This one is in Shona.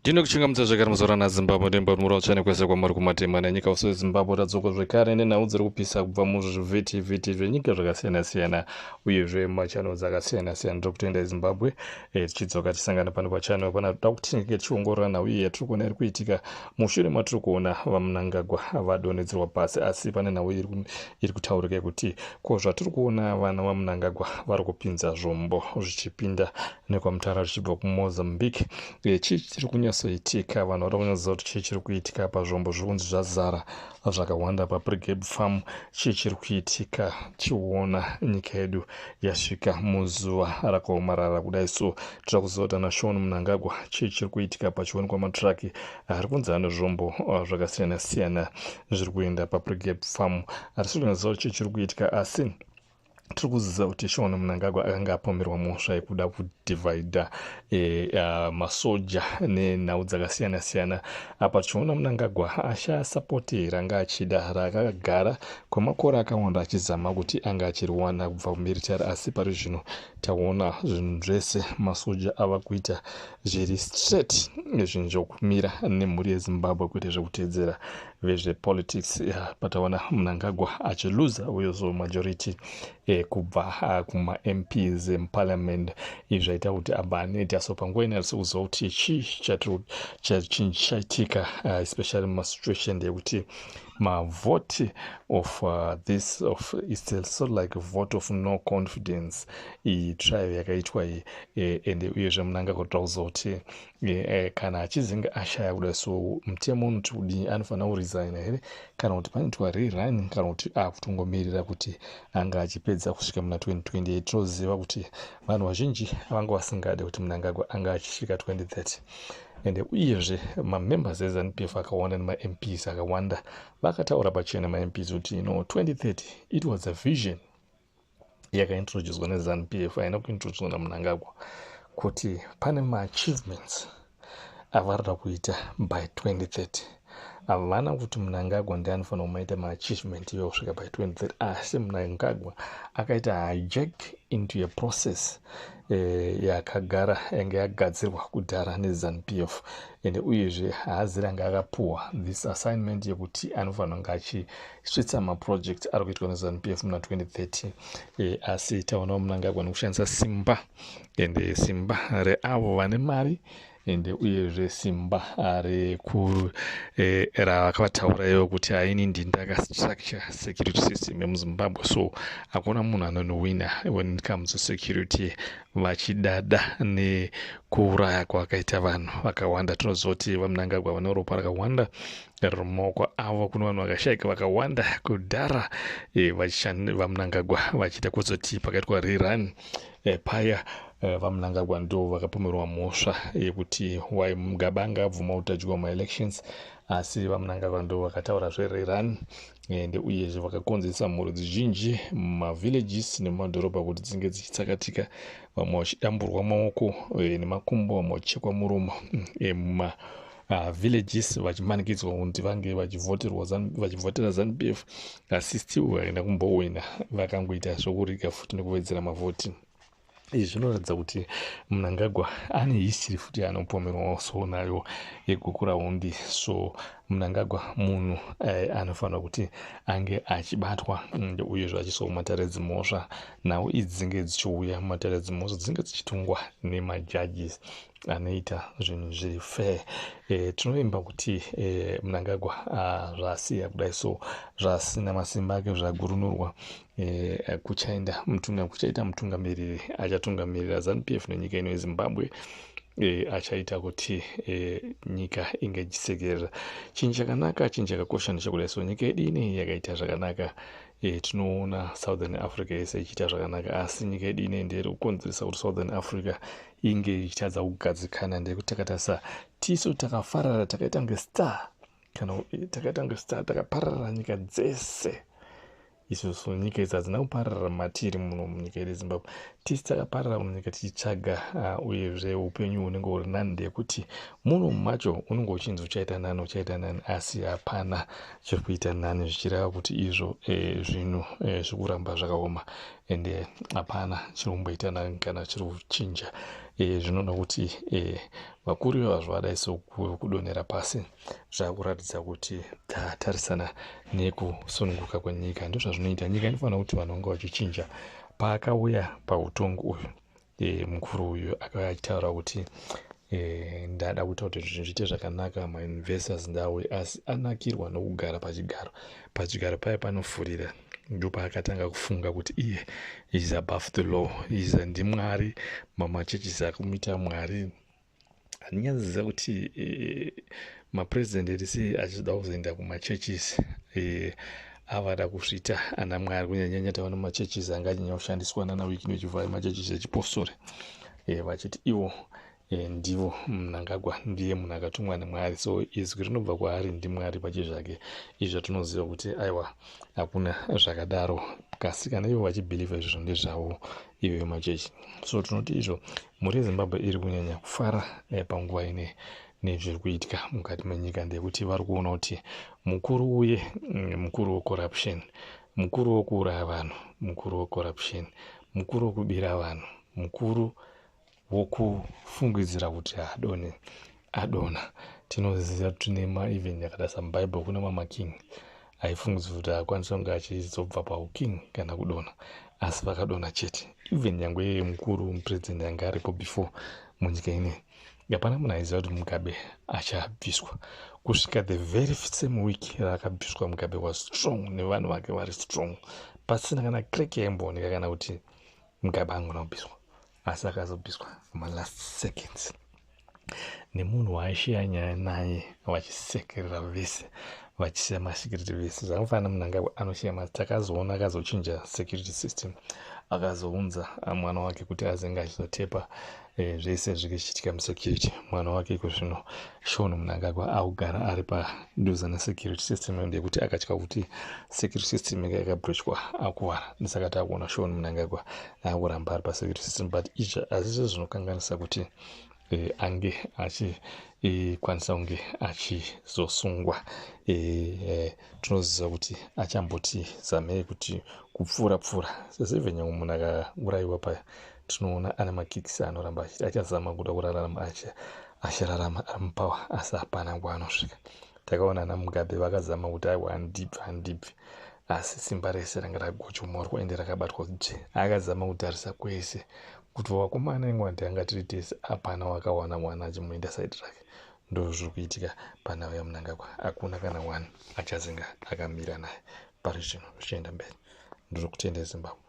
Ndinokuchingamidza zvakare muzora nazimbabwe ndemba mura uchane kwese kwamari kumatema nenyika uso yezimbabwe radzoka zvekare nenhau dziri kupisa kubva muzvivhiti zvenyika zvakasiyana-siyana uyezve machanels akasiyana-siyana tiri kutoenda ezimbabwe tichidzoka tisangana pano pachano pana toda kuti tinenge tichiongorora nhau iyi yatiri kuona iri kuitika mushure matiri kuona vamunangagwa vadonhedzerwa pasi asi pane nhau iri kutaurika kuti ko zvatiri kuona vana vamunangagwa vari kupinza zvombo zvichipinda nekwamutara zvichibva kumozambique chii chiri kunyasoitika vanhu vari kunyasoziva kuti chii chiri kuitika pazvombo zviri kunzi zvazara zvakawanda pabrigade farm chii chiri kuitika tichiona nyika yedu yasvika muzuva rakaomarara kudai so tiri kuziva kuti ana Shaun Mnangagwa chii chiri kuitika pachionekwa matraki ari kunzi ane zvombo zvakasiyana-siyana zviri kuenda pabrigade farm hatisi kunyatsoziva kuti chii chiri kuitika asi tiri kuziva kuti Shaun Mnangagwa akanga apomerwa mhosva yekuda kudhivhaidha masoja nenhau dzakasiyana-siyana apa tichiona Mnangagwa ashasapoti ranga achida rakagara kwemakore akawanda achizama kuti anga achiriwana kubva kumiritari asi pari zvino taona zvinhu zvese masoja ava kuita zviri straight zvinhu zvokumira nemhuri yezimbabwe kwete zvekutedzera vezvepolitics pataona Mnangagwa achiluza uyezvo majority kubva kuma-MPs emuparliament izvi zvaita kuti abva aneta so panguva ino harisi kuziva kuti chii chaitika especially masituation ndeyekuti mavhoti of it's sort of like a vote of no confidence iyi trial yakaitwa iyi ende uyezve Mnangagwa kuti kuziva kuti kana achizinge ashaya kudai so mutemo unoti kudii anofanira kuresigna here kana kuti panoitwa rerun kana kuti akutongomirira kuti anga achipedza kusvika muna 2028 tinoziva kuti vanhu vazhinji vanga vasingade kuti Mnangagwa anga achisvika 2030 ende uyezve mamembers eZANU-PF akawanda nema-MPs akawanda vakataura pachena ma-MPs kuti 2030 it was a vision yakaintroducedwa neZANU-PF haina kuintroducedwa naMnangagwa kuti pane ma-achievements avarida kuita by 2030 havana kuti Mnangagwa ndiye anofanira kumaita ma-achievement iwe kusvika by 2030 asi Mnangagwa akaita hijack into a process yakagara yange yagadzirwa kudhara neZANU-PF ende uyezve haazi ranga akapuhwa this assignment yekuti anofanira kunge achisvitsa maproject ari kuitwa neZANU-PF muna 2030 asi taonawo Mnangagwa nekushandisa simba ende simba reavo vane mari ende uyezve simba rakavataura ivo kuti haini ndinda akastructure security system yemuzimbabwe so hakuna munhu anonowina when it comes to security vachidada nekuuraya kwakaita vanhu vakawanda tinoziva kuti vaMnangagwa vane ropa rakawanda riri mumaoko avo kune vanhu vakashayika vakawanda kudhara vaMnangagwa vachiita kuzoti pakaitwa rerun paya vaMnangagwa ndo vakapomerwa mhosva yekuti Mugabe anga abvuma kutadziwa ma-elections asi vaMnangagwa ndo vakataura zvererun ende uyezve vakakonzesa mhuri dzizhinji mumavillages nemumadhorobha kuti dzinge dzichitsakatika vamwe vachidamburwa maoko nemakumbo vamwe vachichekwa muromo villages vachimanikidzwa kuti vange vachivhotera ZANU-PF asi still vaenda kumbowina vakangoita zvokurika futi nekuvedzera mavhoti izvi zvinoratidza kuti Mnangagwa ane history futi anopomerwa so nayo yekukuraundi so Mnangagwa munhu anofanira kuti ange achibatwa uyezve achiiswa mumatare edzimhosva nhau idzi dzinge dzichiuya mumatare edzimhosva dzinge dzichitongwa nemajudges anoita zvinhu zviri fair tinovimba kuti Mnangagwa zvasiya kudai so zvasina masimba ake zvagurunurwa kuchaita mutungamiriri achatungamirira ZANU-PF nenyika ino yeZimbabwe achaita kuti nyika inge ichisekerera chinhu chakanaka chinhu chakakosha ndechekudai so nyika yedu inei yakaita zvakanaka tinoona Southern Africa yese ichiita zvakanaka asi nyika yedu inei ndeyeri kukonzeresa kuti Southern Africa inge ichitadza kugadzikana ndekuti takatarisa tisu takafarara takaita kunge star kana takaita kunge star takapararira nyika dzese isusu nyika idzi hadzina kupararira matiri muno munyika yedu yeZimbabwe tisi takaparara munyika tichitsvaga uyezve upenyu hunenge huri nani ndekuti muno macho unenge uchinzi uchaita nani asi hapana chiri kuita nani zvichireva kuti izvo zvinhu zvikuramba zvakaoma ende hapana chiri kumboita nani kana chiri kuchinja zvinoona kuti vakuru ivazvo vadaiso kudonhera pasi zvakuratidza kuti tatarisana nekusununguka kwenyika. Ndozvazvinoita nyika inofanira kuti vanhu vanga vachichinja. Paakauya pautongo uyu mukuru uyu akauya achitaura kuti ndada kuita kuti zvinhu zviite zvakanaka, mainvestors ndauye, asi anakirwa nokugara pachigaro paya panofurira. Ndo paakatanga kufunga kuti iye is above the law, ndimwari, mamacheches akumita mwari. Handinyaziziva kuti mapresident etisi achida kuzoenda kumacheches avada kusvita ana mwari, kunyanya taona macheches anga anyanya kushandiswa nana Wycliffe Jehovah, macheches echipostori, vachiti ivo ndivo Mnangagwa ndiye munhu akatumwa naMwari, so izwi rinobva kwaari ndimwari pachezvake. Izvo tinoziva kuti aiwa hakuna zvakadaro, kasi kana ivo vachibhilivha izvozvo ndezvavo ivo machechi. So tinoti izvo mhuri yeZimbabwe iri kunyanya kufara panguva ine nezviri kuitika mukati menyika, ndekuti vari kuona kuti mukuru uye mukuru wecorruption, mukuru wokuuraya vanhu, mukuru wecorruption, mukuru wokubira vanhu, mukuru wokufungidzira kuti adona. Tinoziva kuti tine maevhen yakada samubhaibheri, kuna mamaking aifungidzira kuti akwanisa kunge achizobva pauking kana kudona, asi vakadona chete. Even nyangwe yeye mukuru mupresident anga aripo before munyika ine, hapana munhu aiziva kuti Mugabe achabviswa. Kusvika the very same week raakabviswa, Mugabe was strong nevanhu vake vari strong, pasina kana crack yaimbooneka kana kuti Mugabe angona kubviswa, asi akazobviswa mumalast seconds nemunhu waaisheya nyaya naye vachisekerera vese, vachisiya masecurity vese. Zvakafanana Mnangagwa anosheya, takazoona akazochinja security system, akazounza mwana wake kuti azenge achizotepa zvese zvichichitika musecurity. Mwana wake kuzvino Shaun Mnangagwa akugara ari padhuze nesecurity system, ndekuti akatya kuti security system yakabreachwa akuwara. Ndisaka takuona Shaun Mnangagwa akuramba ari pasecurity system, but izvo hazvizvo zvinokanganisa kuti ange achikwanisa kunge achizosungwa. Tinoziva kuti achamboti zamei kuti kupfuura sezvo nyangwe munhu akaurayiwa paya, tinoona ana makikisi anoramba achazama kuda kurarama achirarama ari mupawa, asi hapana ngwaanosvika. Takaona ana Mugabe vakazama kuti aiwa handibvi, asi simba rese ranga ragochomorwa ende rakabatwa kuti akazama kutarisa kwese kuti wakomana ingwandi angatiriitese, hapana wakawana mwana achimuenda saidi rake. Ndo zviri kuitika panhau yaMnangagwa, hakuna kana wani achazenga akamira naye pari zvino zvichienda mberi. Ndiri kutenda Zimbabwe.